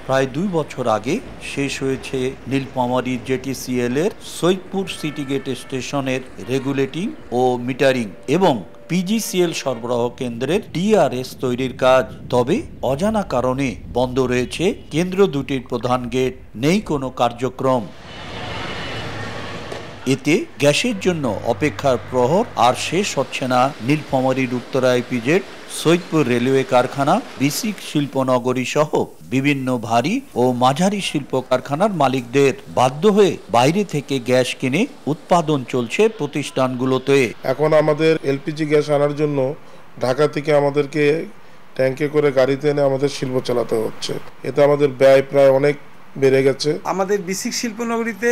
প্রায় 2 বছর আগে শেষ হয়েছে নীলফামারী জেটিসিএল এর সৈয়দপুর সিটি গেট স্টেশনের রেগুলেটিং ও মিটারিং এবং পিজিসিএল সরবরাহ কেন্দ্রের ডিআরএস তৈরির কাজ। তবে অজানা কারণে বন্ধ রয়েছে কেন্দ্র দুটির প্রধান গেট, নেই কোনো কার্যক্রম। এতে গ্যাসের জন্য অপেক্ষার প্রহর আর শেষ হচ্ছে না নীলফামারীর উত্তরা ইপিজেড, সৈয়দপুর রেলওয়ে কারখানা, বিসিক শিল্পনগরী সহ বিভিন্ন ভারী ও মাঝারি শিল্প কারখানার মালিকদের। বাধ্য হয়ে বাইরে থেকে গ্যাস কিনে উৎপাদন চলছে প্রতিষ্ঠানগুলোতে। এখন আমাদের এলপিজি গ্যাস আনার জন্য ঢাকা থেকে আমাদেরকে ট্যাঙ্কে করে গাড়িতে এনে আমাদের শিল্প চালাতে হচ্ছে। এতে আমাদের ব্যয় প্রায় অনেক বেড়ে গেছে। আমাদের বিসিক শিল্পনগরীতে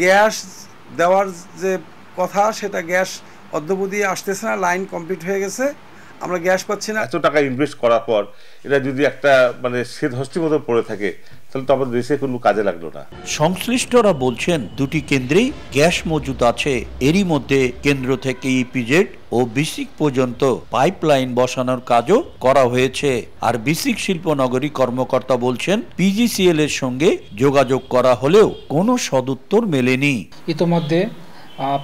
গ্যাস দেওয়ার যে কথা, সেটা গ্যাস অদ্যবধি আসতেছে না, লাইন কমপ্লিট হয়ে গেছে, আমরা গ্যাস পাচ্ছি না। এত টাকা ইনভেস্ট করার পর এটা যদি একটা শীত হস্তির মতো পড়ে থাকে, তাহলে তো আমাদের দেশে কোনো কাজে লাগলো না। সংশ্লিষ্টরা বলছেন দুটি কেন্দ্রেই গ্যাস মজুত আছে। এরই মধ্যে কেন্দ্র থেকে ইপিজেড ও বিসিক পর্যন্ত পাইপলাইন বসানোর কাজও করা হয়েছে। আর বিসিক শিল্পনগরী কর্মকর্তা বলছেন পিজিসিএল এর সঙ্গে যোগাযোগ করা হলেও কোনো সদুত্তর মেলেনি। ইতোমধ্যে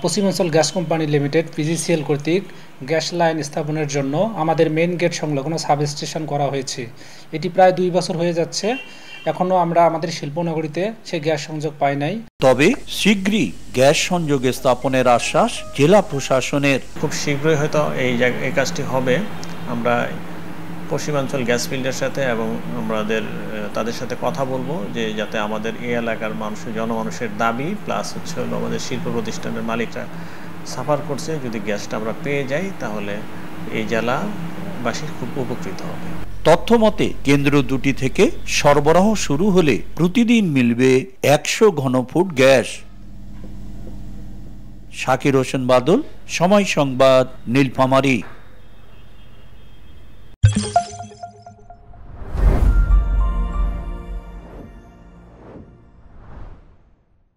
পশ্চিমাঞ্চল গ্যাস কোম্পানি লিমিটেড পিজিসিএল কর্তৃক গ্যাস লাইন স্থাপনের জন্য আমাদের মেইন গেট সংলগ্ন সাবস্টেশন করা হয়েছে। এটি প্রায় 2 বছর হয়ে যাচ্ছে, এখনো আমরা আমাদের শিল্পনগরীতে সেই গ্যাস সংযোগ পাই নাই। তবে শীঘ্রই গ্যাস সংযোগ স্থাপনের আশ্বাস জেলা প্রশাসনের। খুব শীঘ্রই হয়তো এই কাজটি হবে। আমরা পশ্চিমাঞ্চল গ্যাস ফিল্ডের সাথে এবং তাদের সাথে কথা বলবো যে যাতে আমাদের এই এলাকার জনমানুষের দাবি প্লাস হলো আমাদের শিল্প প্রতিষ্ঠানের মালিকরা সাফার করছে, যদি গ্যাসটা আমরা পেয়ে যাই তাহলে এই জেলাবাসী খুব উপকৃত হবে। তথ্য মতে কেন্দ্র দুটি থেকে সরবরাহ শুরু হলে প্রতিদিন মিলবে 100 ঘনফুট গ্যাস। শাকির হোসেন বাদল, সময় সংবাদ, নীলফামারী।